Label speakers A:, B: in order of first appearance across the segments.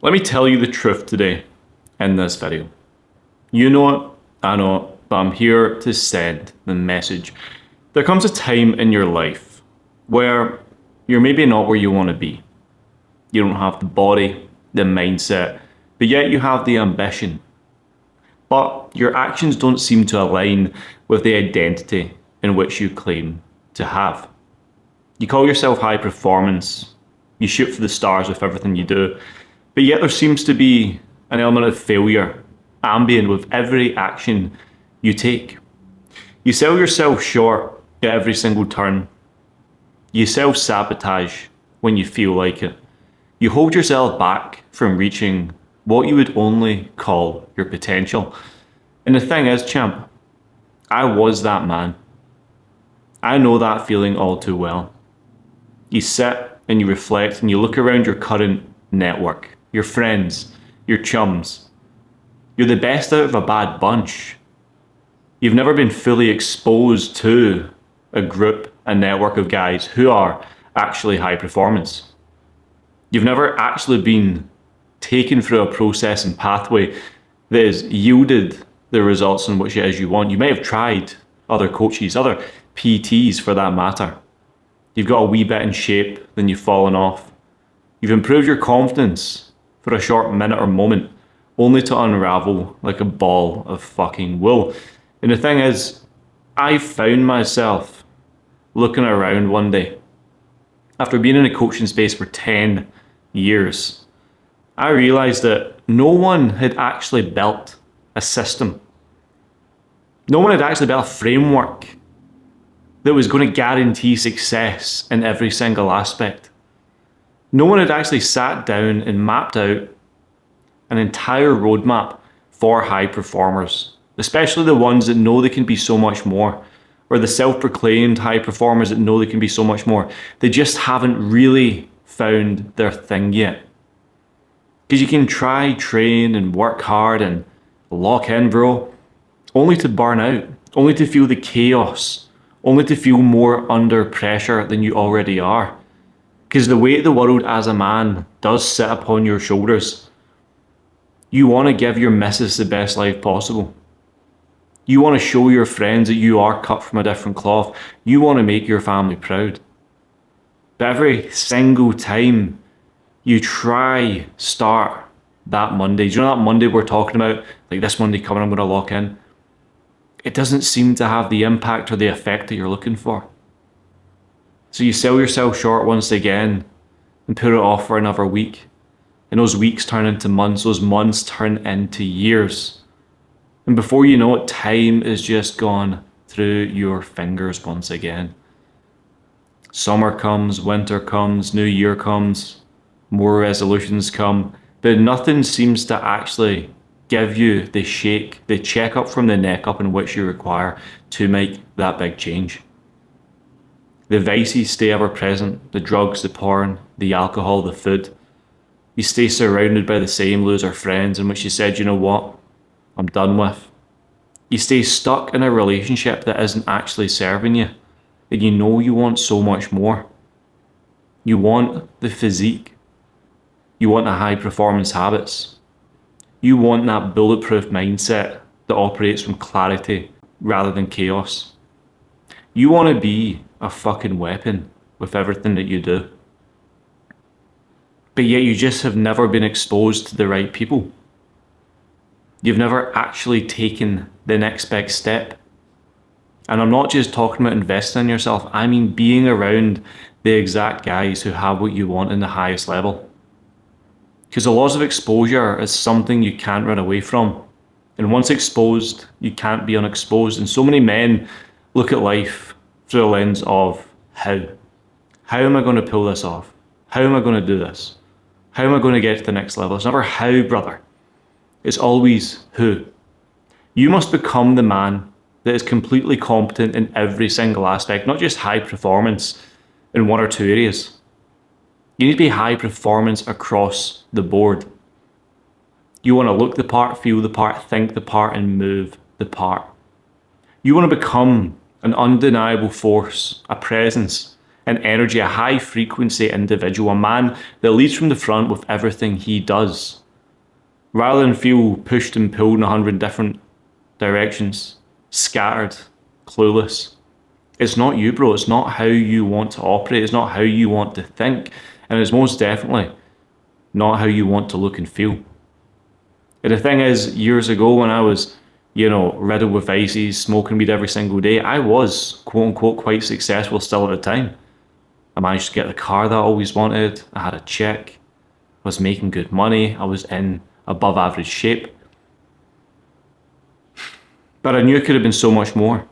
A: Let me tell you the truth today in this video. You know it, I know it, but I'm here to send the message. There comes a time in your life where you're maybe not where you want to be. You don't have the body, the mindset, but yet you have the ambition. But your actions don't seem to align with the identity in which you claim to have. You call yourself high performance, you shoot for the stars with everything you do, but yet there seems to be an element of failure ambient with every action you take. You sell yourself short at every single turn. You self-sabotage when you feel like it. You hold yourself back from reaching what you would only call your potential. And the thing is, champ, I was that man. I know that feeling all too well. You sit and you reflect and you look around your current network, your friends, your chums. You're the best out of a bad bunch. You've never been fully exposed to a group, a network of guys who are actually high performance. You've never actually been taken through a process and pathway that has yielded the results in which it is you want. You may have tried other coaches, other PTs for that matter. You've got a wee bit in shape, then you've fallen off. You've improved your confidence for a short minute or moment, only to unravel like a ball of fucking wool. And the thing is, I found myself looking around one day, after being in a coaching space for 10 years, I realized that no one had actually built a system. No one had actually built a framework that was going to guarantee success in every single aspect. No one had actually sat down and mapped out an entire roadmap for high performers, especially the ones that know they can be so much more, or the self-proclaimed high performers that know they can be so much more. They just haven't really found their thing yet. Because you can try, train, and work hard and lock in, bro, only to burn out, only to feel the chaos, only to feel more under pressure than you already are. Because the weight of the world as a man does sit upon your shoulders. You want to give your missus the best life possible. You want to show your friends that you are cut from a different cloth. You want to make your family proud. But every single time you try start that Monday, do you know that Monday we're talking about, like this Monday coming, I'm going to lock in, it doesn't seem to have the impact or the effect that you're looking for. So you sell yourself short once again and put it off for another week. And those weeks turn into months, those months turn into years. And before you know it, time is just gone through your fingers once again. Summer comes, winter comes, new year comes, more resolutions come, but nothing seems to actually give you the shake, the check up from the neck up in which you require to make that big change. The vices stay ever present, the drugs, the porn, the alcohol, the food. You stay surrounded by the same loser friends in which you said, you know what, I'm done with. You stay stuck in a relationship that isn't actually serving you, and you know you want so much more. You want the physique. You want the high performance habits. You want that bulletproof mindset that operates from clarity rather than chaos. You want to be a fucking weapon with everything that you do. But yet you just have never been exposed to the right people. You've never actually taken the next big step. And I'm not just talking about investing in yourself, I mean being around the exact guys who have what you want in the highest level. Because the laws of exposure is something you can't run away from. And once exposed, you can't be unexposed. And so many men look at life through the lens of how. How am I going to pull this off? How am I going to do this? How am I going to get to the next level? It's never how, brother. It's always who. You must become the man that is completely competent in every single aspect, not just high performance in one or two areas. You need to be high performance across the board. You want to look the part, feel the part, think the part, and move the part. You want to become an undeniable force, a presence an energy, a high frequency individual, a man that leads from the front with everything he does, rather than feel pushed and pulled in 100 different directions, scattered, clueless. It's not you, bro. It's not how you want to operate. It's not how you want to think. And it's most definitely not how you want to look and feel. And the thing is, years ago when I was, riddled with vices, smoking weed every single day, I was, quote unquote, quite successful still at the time. I managed to get the car that I always wanted. I had a check. I was making good money. I was in above average shape. But I knew it could have been so much more.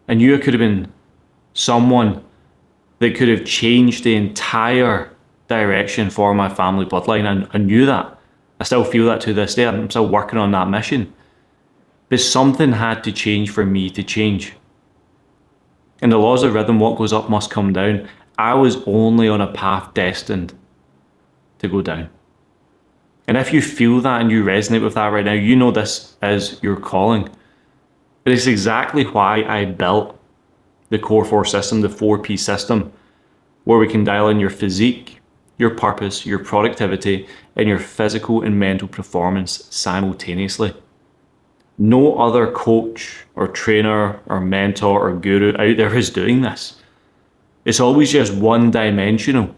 A: I knew it could have been someone that could have changed the entire direction for my family bloodline. And I knew that. I still feel that to this day. I'm still working on that mission. But something had to change for me to change. In the laws of rhythm, what goes up must come down. I was only on a path destined to go down. And if you feel that and you resonate with that right now, you know this is your calling. But it's exactly why I built the Core 4 system, the 4P system, where we can dial in your physique, your purpose, your productivity, and your physical and mental performance simultaneously. No other coach or trainer or mentor or guru out there is doing this. It's always just one-dimensional.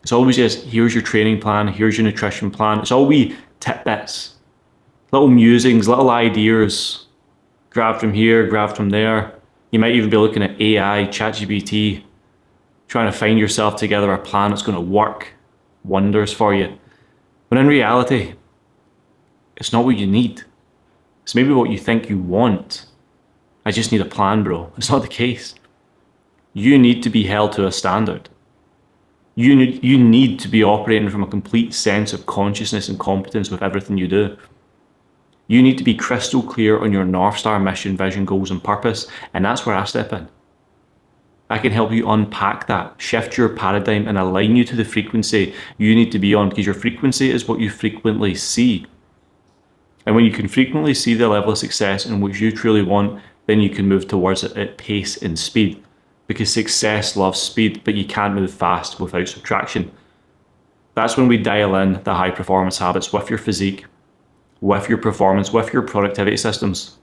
A: It's always just, here's your training plan, here's your nutrition plan. It's all wee tidbits, little musings, little ideas, grabbed from here, grabbed from there. You might even be looking at AI, ChatGPT, trying to find yourself together a plan that's going to work wonders for you. But in reality, it's not what you need. It's maybe what you think you want. I just need a plan, bro. It's not the case. You need to be held to a standard. You need to be operating from a complete sense of consciousness and competence with everything you do. You need to be crystal clear on your North Star mission, vision, goals, and purpose. And that's where I step in. I can help you unpack that, shift your paradigm, and align you to the frequency you need to be on, because your frequency is what you frequently see. And when you can frequently see the level of success in which you truly want, then you can move towards it at pace and speed. Because success loves speed, but you can't move fast without subtraction. That's when we dial in the high performance habits with your physique, with your performance, with your productivity systems.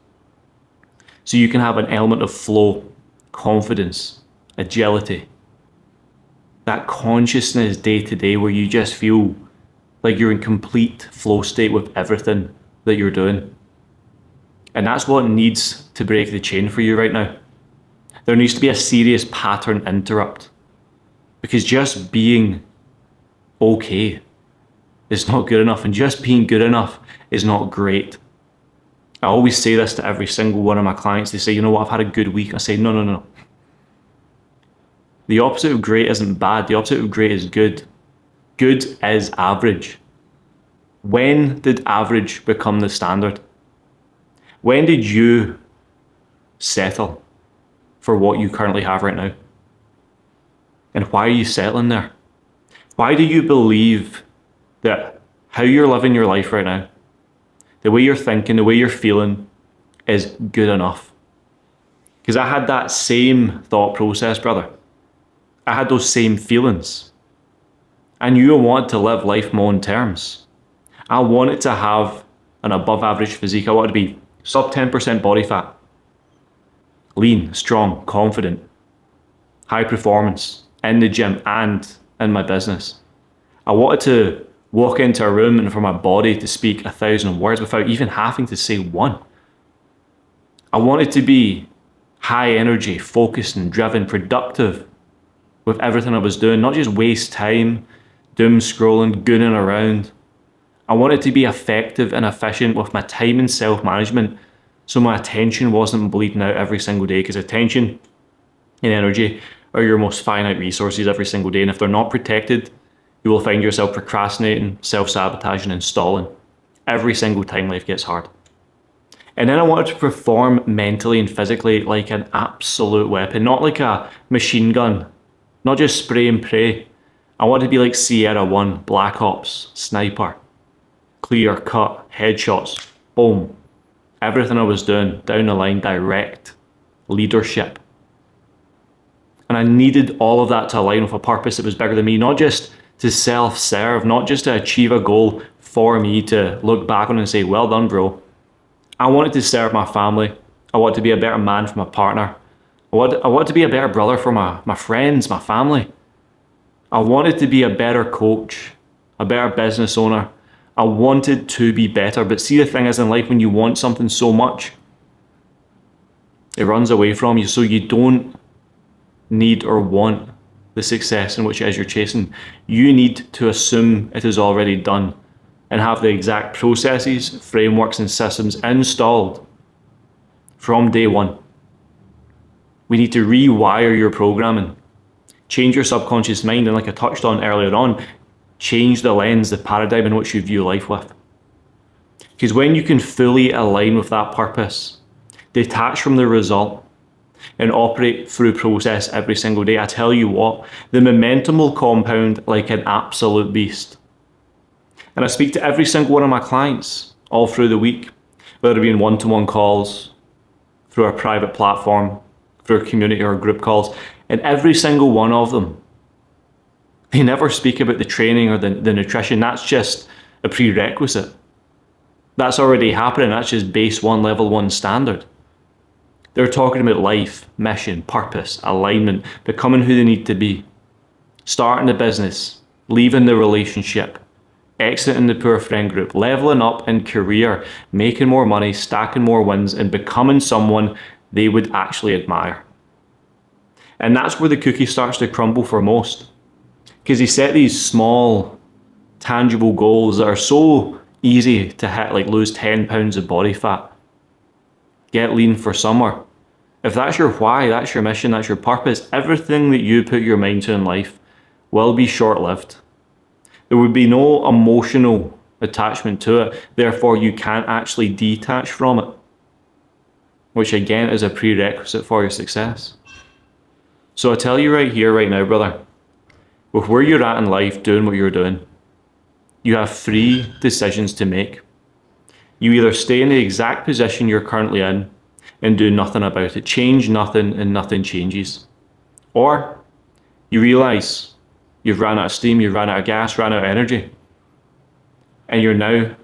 A: So you can have an element of flow, confidence, agility, that consciousness day to day where you just feel like you're in complete flow state with everything that you're doing. And that's what needs to break the chain for you right now. There needs to be a serious pattern interrupt, because just being okay is not good enough, and just being good enough is not great. I always say this to every single one of my clients. They say, you know what, I've had a good week. I say, no. The opposite of great isn't bad. The opposite of great is good. Good is average. When did average become the standard? When did you settle for what you currently have right now? And why are you settling there? Why do you believe that how you're living your life right now, the way you're thinking, the way you're feeling, is good enough? Because I had that same thought process, brother. I had those same feelings. I knew I wanted to live life my own terms. I wanted to have an above average physique. I wanted to be sub 10% body fat, lean, strong, confident, high performance in the gym and in my business. I wanted to walk into a room and for my body to speak 1,000 words without even having to say one. I wanted to be high energy, focused and driven, productive with everything I was doing, not just waste time, doom scrolling, gooning around. I wanted to be effective and efficient with my time and self-management, so my attention wasn't bleeding out every single day, because attention and energy are your most finite resources every single day, and if they're not protected, you will find yourself procrastinating, self-sabotaging and stalling every single time life gets hard. And then I wanted to perform mentally and physically like an absolute weapon, not like a machine gun, not just spray and pray. I wanted to be like Sierra 1, Black Ops, sniper, clear cut, headshots, boom. Everything I was doing, down the line, direct, leadership. And I needed all of that to align with a purpose that was bigger than me, not just to self-serve, not just to achieve a goal for me to look back on and say, well done, bro. I wanted to serve my family. I wanted to be a better man for my partner. I wanted to be a better brother for my friends, my family. I wanted to be a better coach, a better business owner. I wanted to be better. But see, the thing is in life, when you want something so much, it runs away from you. So you don't need or want the success in which it is you're chasing. You need to assume it is already done and have the exact processes, frameworks, and systems installed from day one. We need to rewire your programming, change your subconscious mind, and like I touched on earlier on, change the lens, the paradigm in which you view life with. Because when you can fully align with that purpose, detach from the result, and operate through process every single day, I tell you what, the momentum will compound like an absolute beast. And I speak to every single one of my clients all through the week, whether it be in one-to-one calls, through our private platform, through our community or group calls, and every single one of them, they never speak about the training or the nutrition. That's just a prerequisite. That's already happening. That's just base one, level one standard. They're talking about life, mission, purpose, alignment, becoming who they need to be, starting a business, leaving the relationship, exiting the poor friend group, leveling up in career, making more money, stacking more wins, and becoming someone they would actually admire. And that's where the cookie starts to crumble for most. Because they set these small, tangible goals that are so easy to hit, like lose 10 pounds of body fat, get lean for summer. If that's your why, that's your mission, that's your purpose, everything that you put your mind to in life will be short-lived. There would be no emotional attachment to it, therefore you can't actually detach from it, which again is a prerequisite for your success. So I tell you right here, right now, brother, with where you're at in life, doing what you're doing, you have 3 decisions to make. You either stay in the exact position you're currently in and do nothing about it, change nothing and nothing changes. Or you realize you've ran out of steam, you've ran out of gas, ran out of energy, and you're now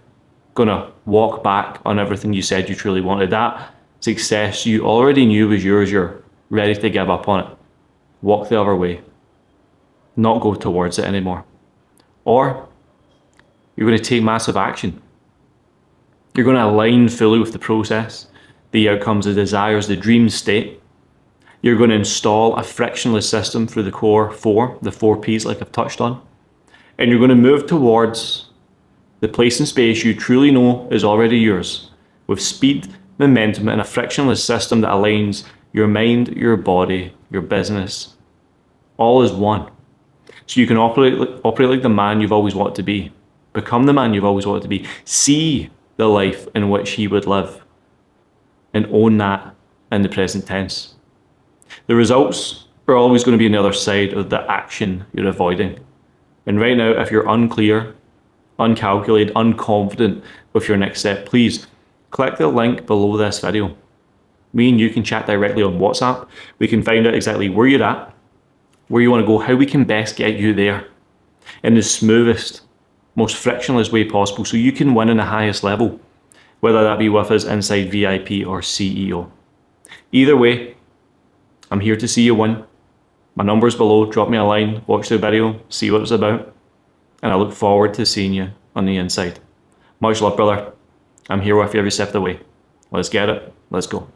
A: gonna walk back on everything you said you truly wanted. That success you already knew was yours, you're ready to give up on it. Walk the other way, not go towards it anymore. Or you're gonna take massive action. You're going to align fully with the process, the outcomes, the desires, the dream state. You're going to install a frictionless system through the core 4, the 4 Ps like I've touched on. And you're going to move towards the place and space you truly know is already yours, with speed, momentum, and a frictionless system that aligns your mind, your body, your business, all as one. So you can operate like the man you've always wanted to be. Become the man you've always wanted to be. See the life in which he would live, and own that in the present tense. The results are always going to be on the other side of the action you're avoiding. And right now, if you're unclear, uncalculated, unconfident with your next step, please click the link below this video. Me and you can chat directly on WhatsApp. We can find out exactly where you're at, where you want to go, how we can best get you there in the smoothest, most frictionless way possible so you can win in the highest level, whether that be with us inside VIP or CEO. Either way, I'm here to see you win. My number's below, drop me a line, watch the video, see what it's about, and I look forward to seeing you on the inside. Much love, brother. I'm here with you every step of the way. Let's get it. Let's go.